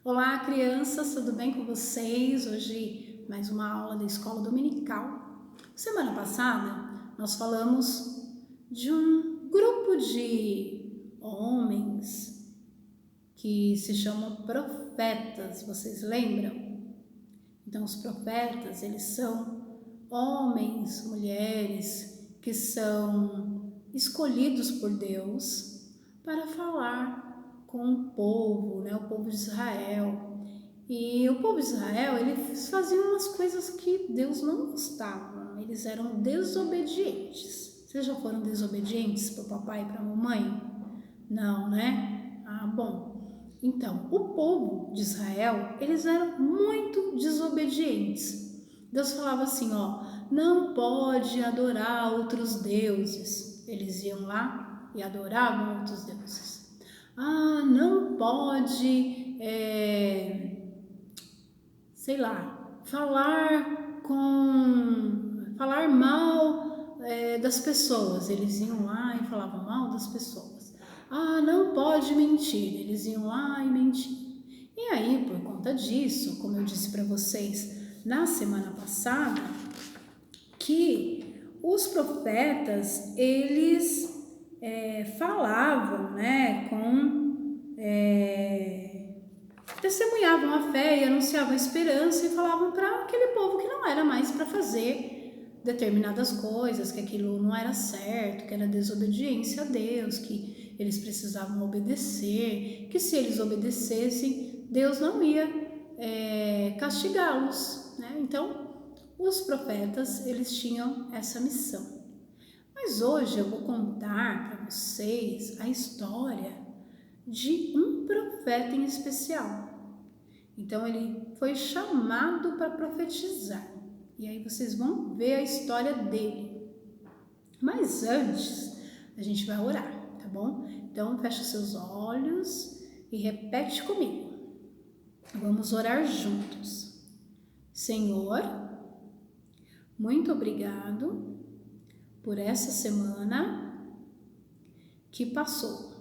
Olá, crianças, tudo bem com vocês? Hoje mais uma aula da escola dominical. Semana passada nós falamos de um grupo de homens que se chamam profetas, vocês lembram? Então os profetas, eles são homens, mulheres que são escolhidos por Deus para falar com o povo, né? O povo de Israel. E o povo de Israel, eles faziam umas coisas que Deus não gostava. Eles eram desobedientes. Vocês já foram desobedientes para o papai e para a mamãe? Não, né? Ah, bom. Então, o povo de Israel, eles eram muito desobedientes. Deus falava assim, ó, não pode adorar outros deuses. Eles iam lá e adoravam outros deuses. Ah, não pode, sei lá, falar mal das pessoas. Eles iam lá e falavam mal das pessoas. Ah, não pode mentir. Eles iam lá e mentiam. E aí, por conta disso, como eu disse para vocês na semana passada, que os profetas, eles falavam, né, testemunhavam a fé e anunciavam a esperança e falavam para aquele povo que não era mais para fazer determinadas coisas, que aquilo não era certo, que era desobediência a Deus, que eles precisavam obedecer, que se eles obedecessem, Deus não ia castigá-los, né? Então, os profetas, eles tinham essa missão. Mas hoje eu vou contar para vocês a história de um profeta em especial. Então ele foi chamado para profetizar. E aí vocês vão ver a história dele. Mas antes, a gente vai orar, tá bom? Então fecha seus olhos e repete comigo. Vamos orar juntos. Senhor, muito obrigado por essa semana que passou.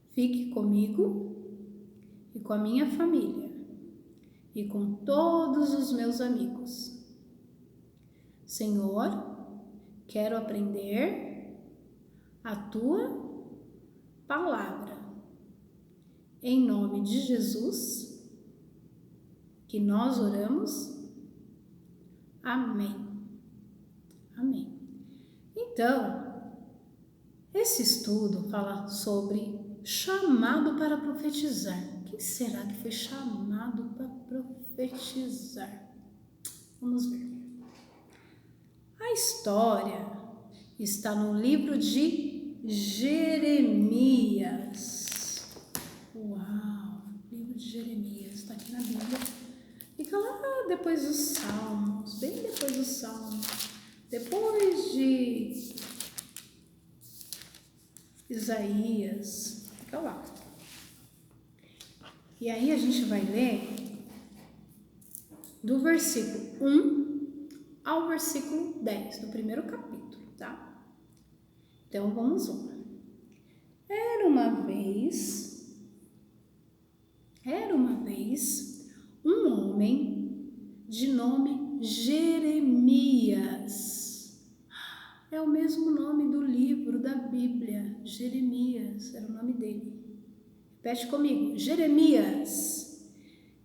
Fique comigo e com a minha família e com todos os meus amigos. Senhor, quero aprender a tua palavra. Em nome de Jesus, que nós oramos. Amém. Amém. Então, esse estudo fala sobre chamado para profetizar. Quem será que foi chamado para profetizar? Vamos ver. A história está no livro de Jeremias. Uau! Livro de Jeremias, está aqui na Bíblia. Fica lá depois dos Salmos, bem depois dos Salmos. Depois de Isaías, fica lá. E aí a gente vai ler do versículo 1 ao versículo 10, do primeiro capítulo, tá? Então vamos lá. Era uma vez um homem de nome Jeremias. É o mesmo nome do livro da Bíblia, Jeremias, era o nome dele. Repete comigo, Jeremias.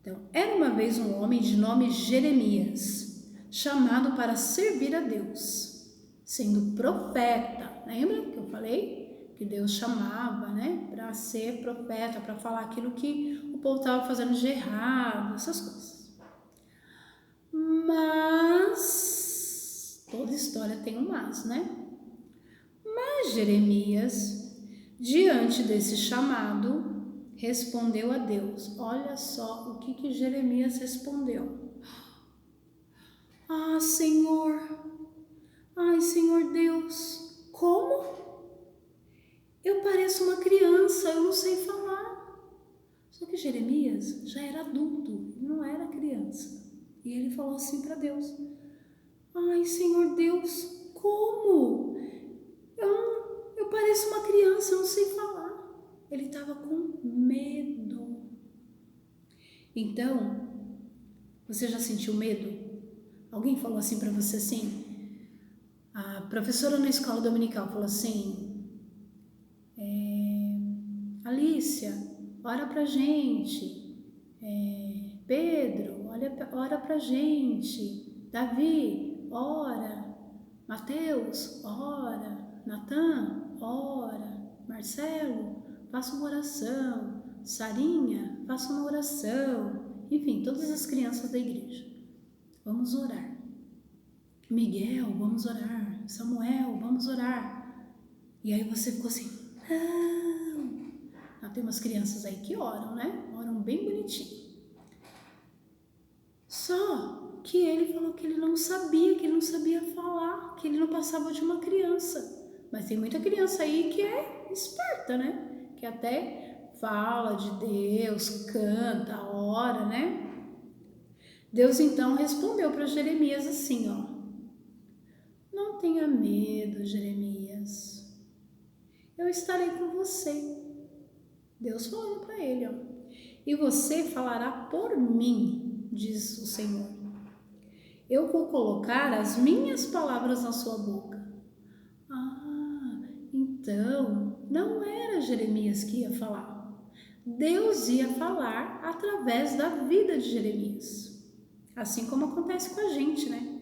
Então, era uma vez um homem de nome Jeremias, chamado para servir a Deus, sendo profeta. Lembra que eu falei? Que Deus chamava, né, para ser profeta, para falar aquilo que o povo estava fazendo de errado, essas coisas. Mas toda história tem um mas, né? Mas Jeremias, diante desse chamado, respondeu a Deus. Olha só o que Jeremias respondeu. Ah, Senhor, ai, Senhor Deus, como? Eu pareço uma criança, eu não sei falar. Só que Jeremias já era adulto, não era criança. E ele falou assim para Deus. Ai, Senhor Deus, como? Eu pareço uma criança, eu não sei falar. Ele estava com medo. Então, você já sentiu medo? Alguém falou assim para você assim? A professora na escola dominical falou assim: Alicia, ora pra gente. Pedro, ora pra gente. Davi, ora. Mateus, ora. Natan, ora. Marcelo, faça uma oração. Sarinha, faça uma oração. Enfim, todas as crianças da igreja. Vamos orar. Miguel, vamos orar. Samuel, vamos orar. E aí você ficou assim, não. Tem umas crianças aí que oram, né? Oram bem bonitinho. Só que ele falou que ele não sabia falar, que ele não passava de uma criança. Mas tem muita criança aí que é esperta, né? Que até fala de Deus, canta, ora, né? Deus então respondeu para Jeremias assim, ó: não tenha medo, Jeremias. Eu estarei com você. Deus falando para ele, ó. E você falará por mim, diz o Senhor. Eu vou colocar as minhas palavras na sua boca. Ah, então não era Jeremias que ia falar. Deus ia falar através da vida de Jeremias. Assim como acontece com a gente, né?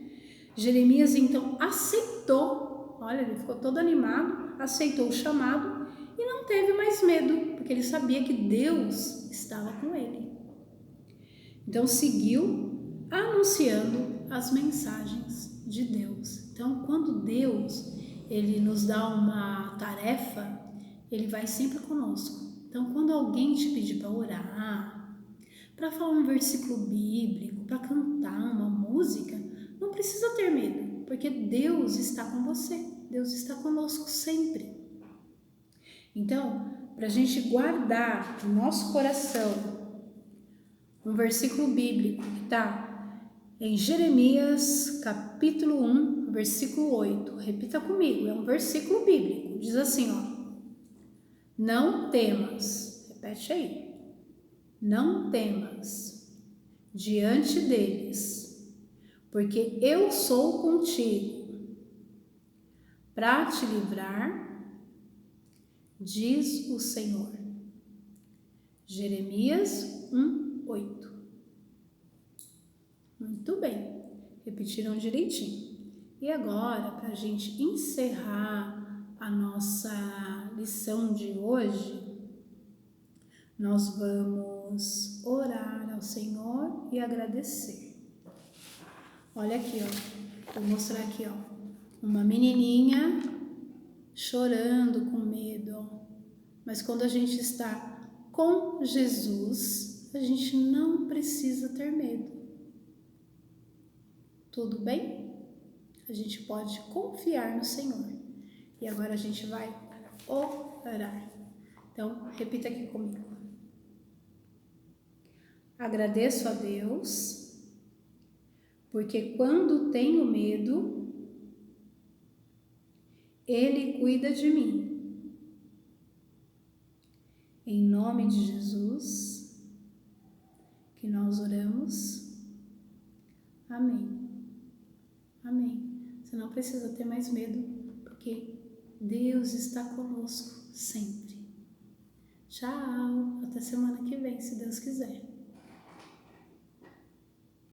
Jeremias então aceitou, olha, ele ficou todo animado, aceitou o chamado e não teve mais medo, porque ele sabia que Deus estava com ele. Então seguiu anunciando as mensagens de Deus. Então quando Deus ele nos dá uma tarefa, ele vai sempre conosco. Então quando alguém te pedir para orar, para falar um versículo bíblico, para cantar uma música, não precisa ter medo, porque Deus está com você, Deus está conosco sempre. Então, para a gente guardar no nosso coração um versículo bíblico que está em Jeremias capítulo 1, versículo 8. Repita comigo, é um versículo bíblico. Diz assim, ó: não temas, repete aí, não temas diante deles, porque eu sou contigo para te livrar, diz o Senhor. Jeremias 1:8. Muito bem, repetiram direitinho. E agora, para a gente encerrar a nossa lição de hoje, nós vamos orar ao Senhor e agradecer. Olha aqui, ó, vou mostrar aqui, ó, uma menininha chorando com medo, ó. Mas quando a gente está com Jesus, a gente não precisa ter medo. Tudo bem? A gente pode confiar no Senhor. E agora a gente vai orar. Então, repita aqui comigo. Agradeço a Deus, porque quando tenho medo, Ele cuida de mim. Em nome de Jesus, que nós oramos. Amém. Amém. Você não precisa ter mais medo, porque Deus está conosco sempre. Tchau, até semana que vem, se Deus quiser.